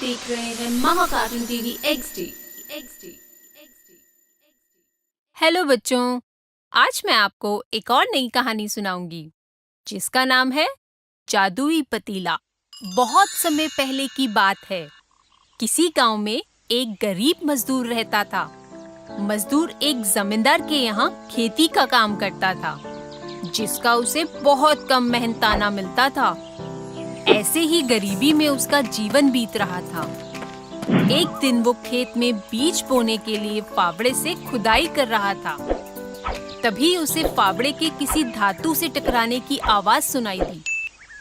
देख रहे हैं महाकार्टून टीवी XD। हेलो बच्चों, आज मैं आपको एक और नई कहानी सुनाऊंगी जिसका नाम है जादुई पतीला। बहुत समय पहले की बात है। किसी गांव में एक गरीब मजदूर रहता था। मजदूर एक जमींदार के यहाँ खेती का काम करता था, जिसका उसे बहुत कम मेहनताना मिलता था। ऐसे ही गरीबी में उसका जीवन बीत रहा था। एक दिन वो खेत में बीज बोने के लिए फावड़े से खुदाई कर रहा था। तभी उसे फावड़े के किसी धातु से टकराने की आवाज सुनाई दी।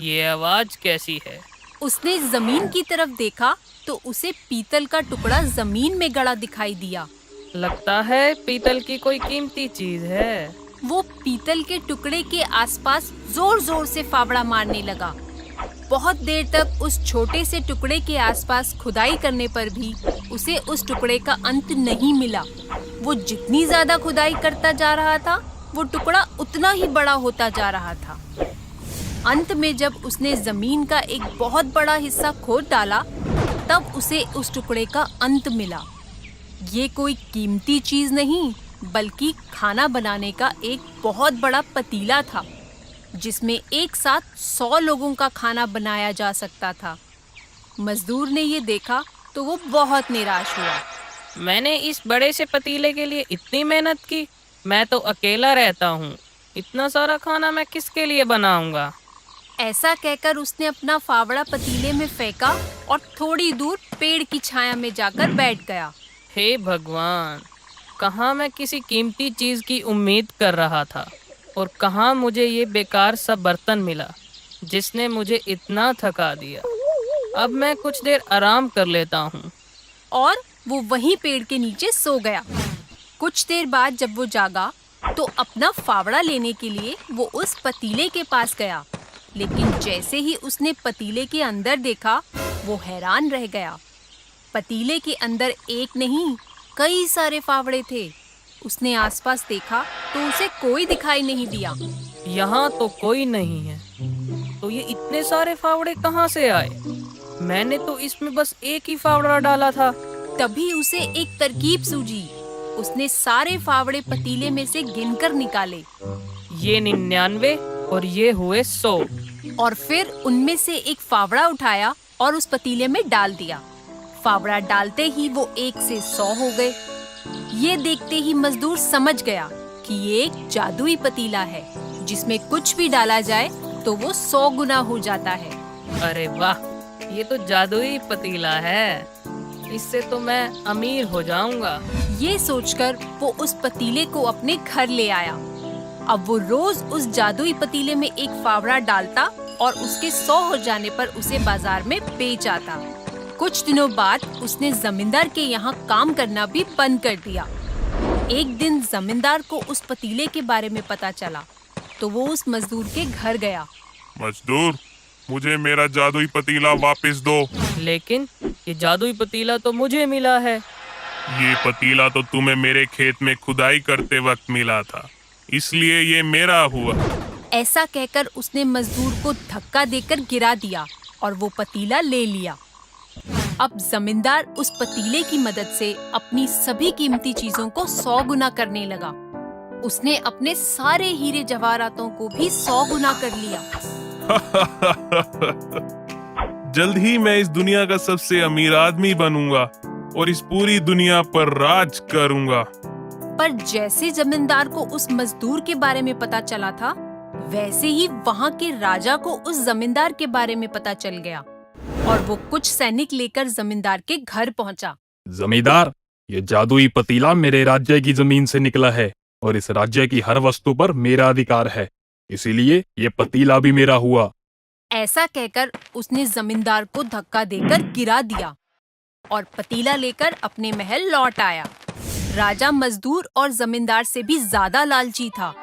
ये आवाज कैसी है? उसने जमीन की तरफ देखा तो उसे पीतल का टुकड़ा जमीन में गड़ा दिखाई दिया। लगता है पीतल की कोई कीमती चीज है। वो पीतल के टुकड़े के आसपास जोर जोर से फावड़ा मारने लगा। बहुत देर तक उस छोटे से टुकड़े के आसपास खुदाई करने पर भी उसे उस टुकड़े का अंत नहीं मिला। वो जितनी ज्यादा खुदाई करता जा रहा था, वो टुकड़ा उतना ही बड़ा होता जा रहा था। अंत में जब उसने जमीन का एक बहुत बड़ा हिस्सा खोद डाला, तब उसे उस टुकड़े का अंत मिला। ये कोई कीमती चीज नहीं, बल्कि खाना बनाने का एक बहुत बड़ा पतीला था, जिसमें एक साथ 100 लोगों का खाना बनाया जा सकता था। मजदूर ने ये देखा तो वो बहुत निराश हुआ। मैंने इस बड़े से पतीले के लिए इतनी मेहनत की। मैं तो अकेला रहता हूँ, इतना सारा खाना मैं किसके लिए बनाऊंगा? ऐसा कहकर उसने अपना फावड़ा पतीले में फेंका और थोड़ी दूर पेड़ की छाया में जाकर बैठ गया। हे भगवान, कहाँ मैं किसी कीमती चीज की उम्मीद कर रहा था और कहाँ मुझे ये बेकार सा बर्तन मिला जिसने मुझे इतना थका दिया। अब मैं कुछ देर आराम कर लेता हूँ। और वो वहीं पेड़ के नीचे सो गया। कुछ देर बाद जब वो जागा तो अपना फावड़ा लेने के लिए वो उस पतीले के पास गया। लेकिन जैसे ही उसने पतीले के अंदर देखा, वो हैरान रह गया। पतीले के अंदर एक नहीं, कई सारे फावड़े थे। उसने आसपास देखा तो उसे कोई दिखाई नहीं दिया। यहाँ तो कोई नहीं है, तो ये इतने सारे फावड़े कहाँ से आए? मैंने तो इसमें बस एक ही फावड़ा डाला था। तभी उसे एक तरकीब सूझी। उसने सारे फावड़े पतीले में से गिनकर निकाले। ये 99 और ये हुए 100। और फिर उनमें से एक फावड़ा उठाया और उस पतीले में डाल दिया। फावड़ा डालते ही वो 1 से 100 हो गए। ये देखते ही मजदूर समझ गया कि ये एक जादुई पतीला है, जिसमें कुछ भी डाला जाए तो वो 100 गुना हो जाता है। अरे वाह, ये तो जादुई पतीला है। इससे तो मैं अमीर हो जाऊंगा। ये सोचकर वो उस पतीले को अपने घर ले आया। अब वो रोज उस जादुई पतीले में एक फावड़ा डालता और उसके 100 हो जाने पर उसे बाजार में बेच आता। कुछ दिनों बाद उसने जमींदार के यहाँ काम करना भी बंद कर दिया। एक दिन जमींदार को उस पतीले के बारे में पता चला, तो वो उस मजदूर के घर गया। मजदूर, मुझे मेरा जादुई पतीला वापस दो। लेकिन ये जादुई पतीला तो मुझे मिला है। ये पतीला तो तुम्हें मेरे खेत में खुदाई करते वक्त मिला था, इसलिए ये मेरा हुआ। ऐसा कहकर उसने मजदूर को धक्का देकर गिरा दिया और वो पतीला ले लिया। अब जमींदार उस पतीले की मदद से अपनी सभी कीमती चीजों को 100 गुना करने लगा। उसने अपने सारे हीरे जवाहरातों को भी 100 गुना कर लिया। जल्द ही मैं इस दुनिया का सबसे अमीर आदमी बनूंगा और इस पूरी दुनिया पर राज करूंगा। पर जैसे जमींदार को उस मजदूर के बारे में पता चला था, वैसे ही वहाँ के राजा को उस जमींदार के बारे में पता चल गया और वो कुछ सैनिक लेकर जमींदार के घर पहुंचा। जमींदार, ये जादुई पतीला मेरे राज्य की जमीन से निकला है और इस राज्य की हर वस्तु पर मेरा अधिकार है, इसीलिए ये पतीला भी मेरा हुआ। ऐसा कहकर उसने जमींदार को धक्का देकर गिरा दिया और पतीला लेकर अपने महल लौट आया। राजा मजदूर और जमींदार से भी ज्यादा लालची था।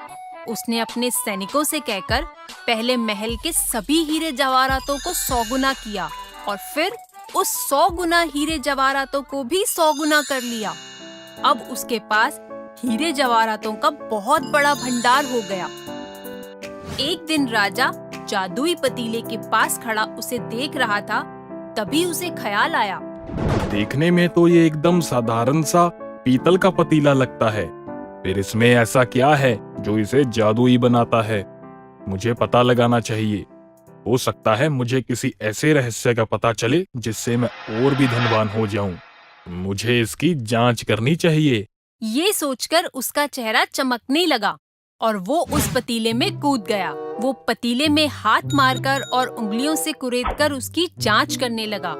उसने अपने सैनिकों से कहकर पहले महल के सभी हीरे जवाहरातों को 100 गुना किया और फिर उस 100 गुना हीरे जवाहरातों को भी 100 गुना कर लिया। अब उसके पास हीरे जवाहरातों का बहुत बड़ा भंडार हो गया। एक दिन राजा जादुई पतीले के पास खड़ा उसे देख रहा था। तभी उसे ख्याल आया देखने में तो ये एकदम साधारण सा पीतल का पतीला लगता है। फिर इसमें ऐसा क्या है जो इसे जादुई बनाता है? मुझे पता लगाना चाहिए। हो सकता है मुझे किसी ऐसे रहस्य का पता चले जिससे मैं और भी धनवान हो जाऊं। मुझे इसकी जांच करनी चाहिए। ये सोचकर उसका चेहरा चमकने लगा और वो उस पतीले में कूद गया। वो पतीले में हाथ मारकर और उंगलियों से कुरेदकर उसकी जांच करने लगा,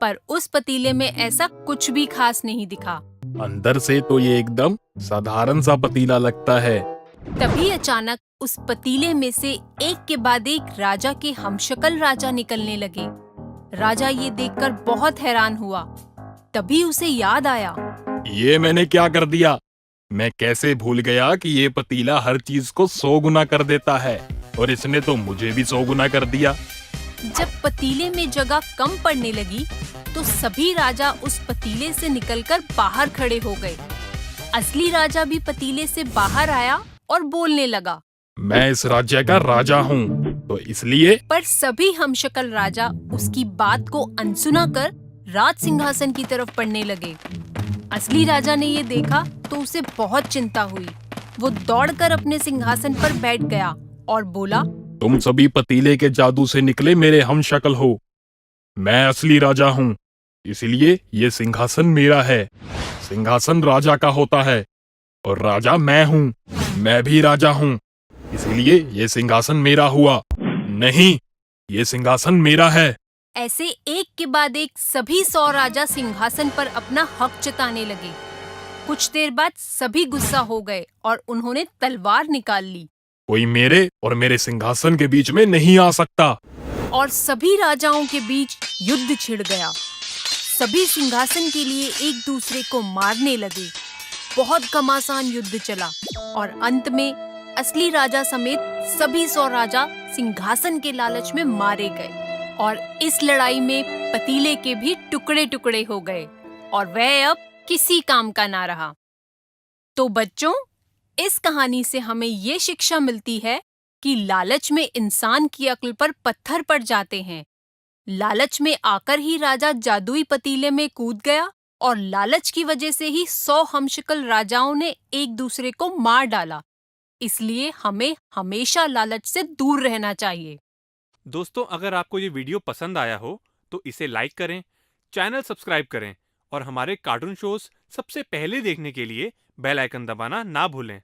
पर उस पतीले में ऐसा कुछ भी खास नहीं दिखा। अंदर से तो ये एकदम साधारण सा पतीला लगता है। तभी अचानक उस पतीले में से एक के बाद एक राजा के हमशक्ल राजा निकलने लगे। राजा ये देखकर बहुत हैरान हुआ। तभी उसे याद आया, ये मैंने क्या कर दिया? मैं कैसे भूल गया कि ये पतीला हर चीज को 100 गुना कर देता है, और इसने तो मुझे भी 100 गुना कर दिया। जब पतीले में जगह कम पड़ने लगी तो सभी राजा उस पतीले से निकलकर बाहर खड़े हो गए। असली राजा भी पतीले से बाहर आया और बोलने लगा, मैं इस राज्य का राजा हूँ, तो इसलिए। पर सभी हमशक्ल राजा उसकी बात को अनसुना कर राज सिंहासन की तरफ बढ़ने लगे। असली राजा ने ये देखा तो उसे बहुत चिंता हुई। वो दौड़कर अपने सिंहासन पर बैठ गया और बोला, तुम सभी पतीले के जादू से निकले मेरे हमशक्ल हो। मैं असली राजा हूँ, इसलिए ये सिंहासन मेरा है। सिंहासन राजा का होता है और राजा मैं हूँ। मैं भी राजा हूँ, इसलिए ये सिंहासन मेरा हुआ। नहीं, ये सिंहासन मेरा है। ऐसे एक के बाद एक सभी 100 राजा सिंहासन पर अपना हक जताने लगे। कुछ देर बाद सभी गुस्सा हो गए और उन्होंने तलवार निकाल ली। कोई मेरे और मेरे सिंहासन के बीच में नहीं आ सकता। और सभी राजाओं के बीच युद्ध छिड़ गया। सभी सिंहासन के लिए एक दूसरे को मारने लगे। बहुत घमासान युद्ध चला और अंत में असली राजा समेत सभी 100 राजा सिंहासन के लालच में मारे गए। और इस लड़ाई में पतीले के भी टुकड़े टुकड़े हो गए और वह अब किसी काम का ना रहा। तो बच्चों, इस कहानी से हमें ये शिक्षा मिलती है कि लालच में इंसान की अक्ल पर पत्थर पड़ जाते हैं। लालच में आकर ही राजा जादुई पतीले में कूद गया और लालच की वजह से ही 100 हमशक्ल राजाओं ने एक दूसरे को मार डाला। इसलिए हमें हमेशा लालच से दूर रहना चाहिए। दोस्तों, अगर आपको ये वीडियो पसंद आया हो तो इसे लाइक करें, चैनल सब्सक्राइब करें और हमारे कार्टून शोज सबसे पहले देखने के लिए बेल आइकन दबाना ना भूलें।